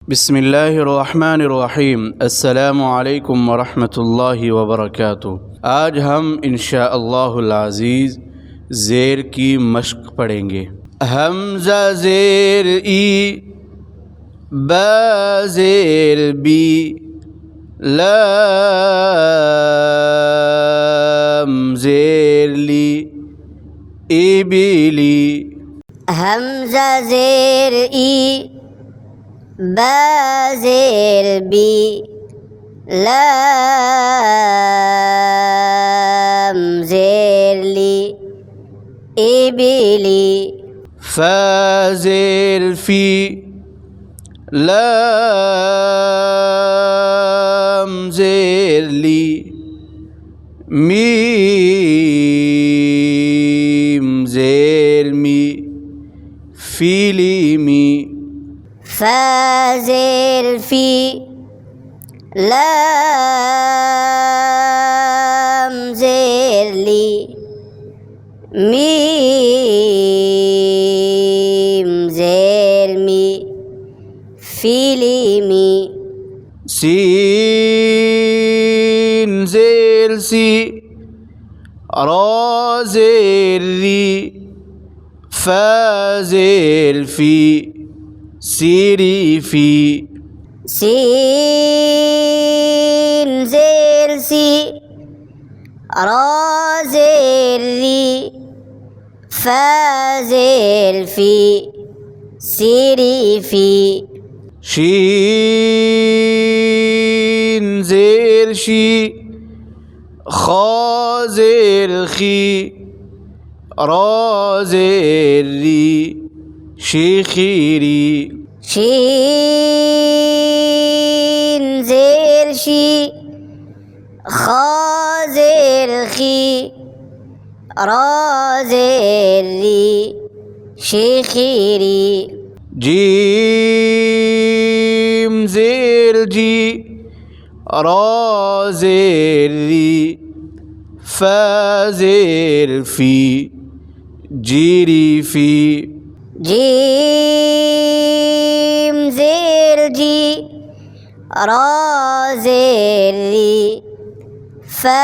बिस्मिल्लाहिर्रहमानिर्रहीम। अस्सलामु अलैकुम वरहमतुल्लाहि वबरकातुहू। आज हम इंशाअल्लाहुल अज़ीज़ ज़ेर की मश्क पढ़ेंगे। हमज़ा ज़ेर ई, बा ज़ेर बी, लाम ज़ेर ली, इबिली। हमज़ा ज़ेर ई, बा ज़ेर बी, लाम ज़ेर ली, इबिली। फा ज़ेर फ़ी, लाम ज़ेर ली, मीम ज़ेर मी, फ़ीली मी। फा ज़ेर फ़ी, लाम ज़ेर ली, मीम ज़ेर मी, फ़ीली मी। सीन ज़ेर सी, रा ज़ेर री, फा ज़ेर फ़ी, सीरी फ़ी। सीन ज़ेर सी, रा ज़ेर री, फा ज़ेर फ़ी, सीरी फ़ी। शीन ज़ेर शी, खा ज़ेर खी, रा ज़ेर री, शीखीरी। शीन ज़ेर शी, खा ज़ेर खी, रा ज़ेर री, शीखीरी। जीम ज़ेर जी, रा ज़ेर री, फा ज़ेर फ़ी, जीरी फ़ी। जीम ज़ेर जी, रा ज़ेर री, फा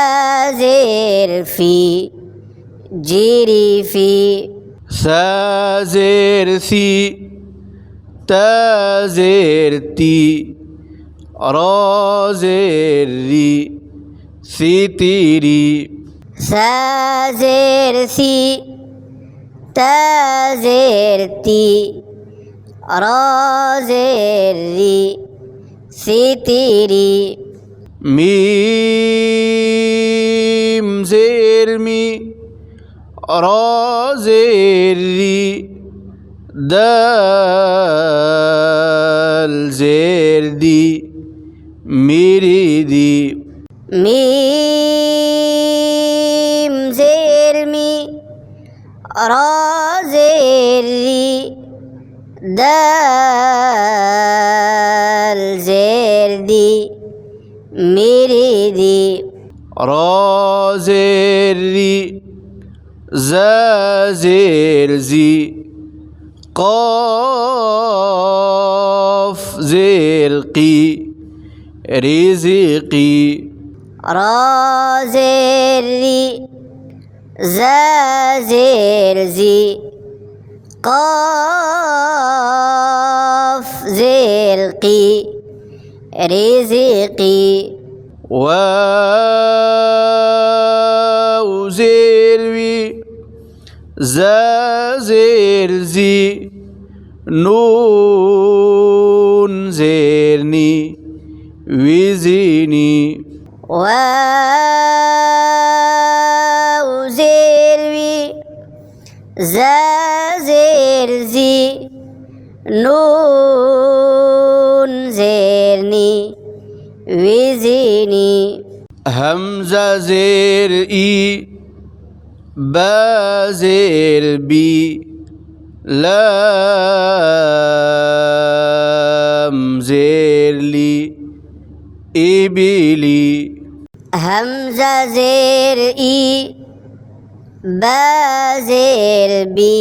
ज़ेर फ़ी, जीरी फ़ी। सा ज़ेर सी, ता ज़ेर ती, रा ज़ेर री, सी तीरी। सा ज़ेर सी, ता ज़ेर ती, रा ज़ेर री, सी तीरी। मीम ज़ेर मी, रा ज़ेर री, दाल ज़ेर दी, मेरी दी। मीम ज़ेर मी, रा ज़ेर री, दाल ज़ेर दी, मेरी दी। रा ज़ेर री, ज़ा ज़ेर ज़ी, क़ाफ़ ज़ेर क़ी, रिज़्क़ी। रा ज़ेर री, ज़ा ज़ेर ज़ी, क़ाफ़ ज़ेर क़ी, रिज़्क़ी। वाव ज़ेर वी, ज़ा ज़ेर ज़ी, नून ज़ेर नी, विज़नी। वाव ज़ेर वी, ज़ा ज़ेर ज़ी, नून ज़ेर नी, विज़नी। हमज़ा ज़ेर ई, बा ज़ेर बी, लाम ज़ेर ली, इबिली। हमज़ा ज़ेर ई, बा ज़ेर बी,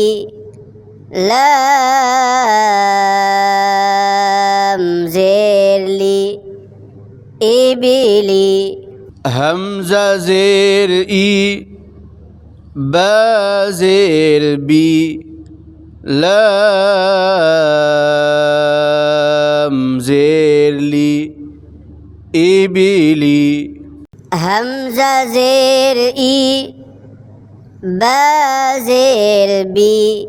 लाम زير لي إبلي همزة زير إي با زير بي لام زير لي إبلي همزة زير إي با زير بي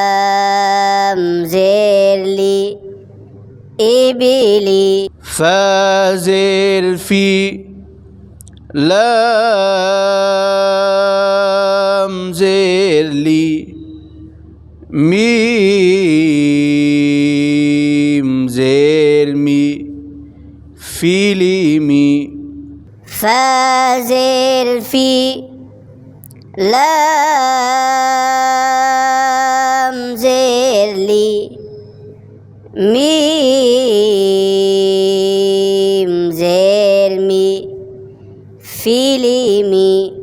لام زير لي إبلي فا زير في لام زير لي ميم زير مي فيلي مي فا زير في لام زير لي ميم زير مي فيلي مي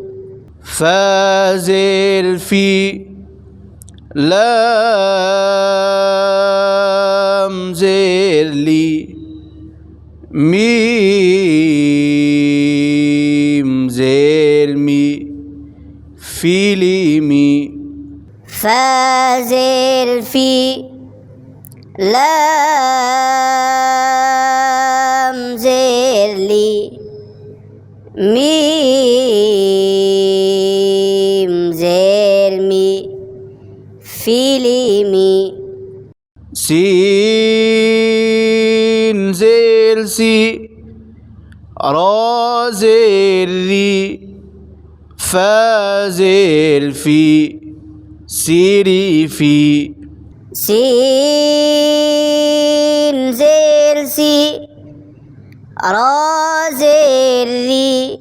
فا زير في لام زير لي ميم زير مي فيلي مي فا زير في لام زير لي ميم زير مي فيلي مي سين زير سي را زير ري فا زير في سيري في سين زير سي را زير ري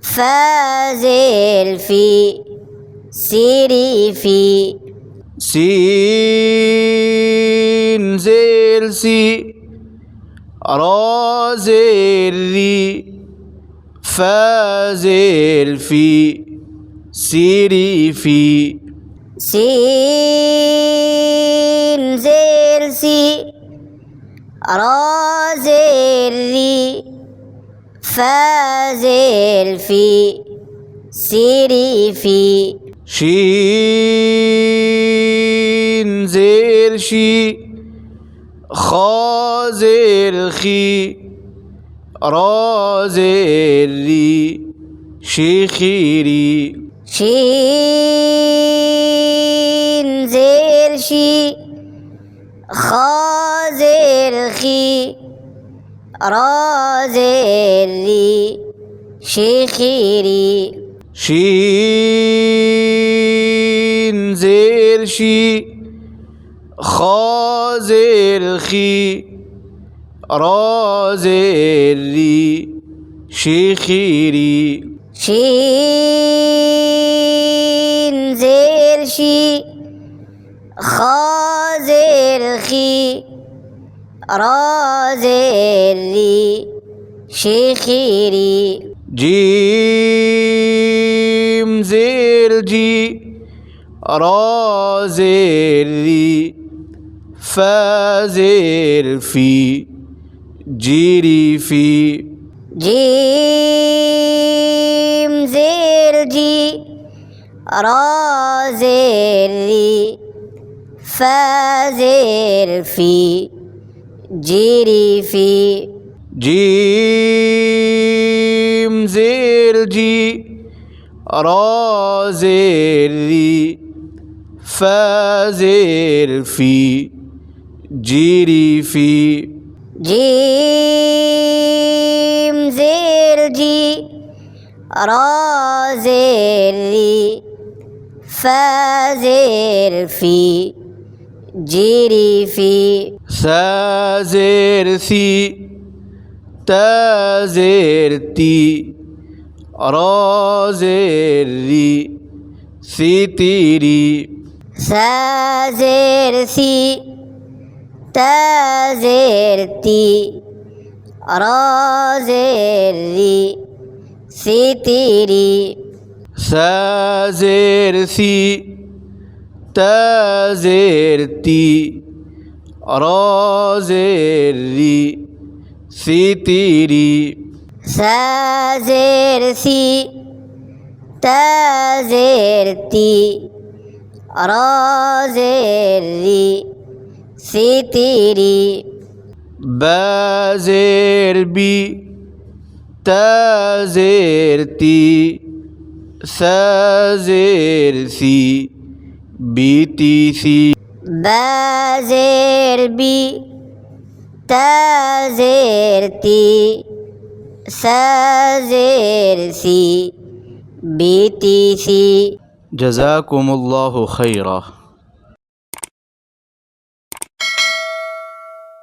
فا زير في سيري في سين زير سي را زير ري فا زير في سيري في سين زير سي را زير ري فا زير في سيري في شين زير شي خا زير خي را زير ري شيخيري شين زير شي خا زير خي را زير ري شيخيري شين زير شي خا زير خي را زير ري شيخيري شين زير شي خا زير خي را زير ري شيخيري جيم زير جي را زير ري فا زير في جيري في جيم زير جي را زير ري فا زير في جيري في جيم زير جي را زير ري فا زير في جيري في جيم زير جي را زير ري فا زير في جيري في سا زير ثي تا زير تي را زير ري ثي تيري سا زير ثي تا زير تي را زير ري ثي تيري سا زير ثي তাজের তি রজের রি সিতিরি সাজের সি তাজের তি রজের রি সিতিরি বাজের বি তাজের তি সাজের সি বিতিসি বাজের বি তাজের তি সাজের সি বিতিসি জাযাকুমুল্লাহু খাইরা।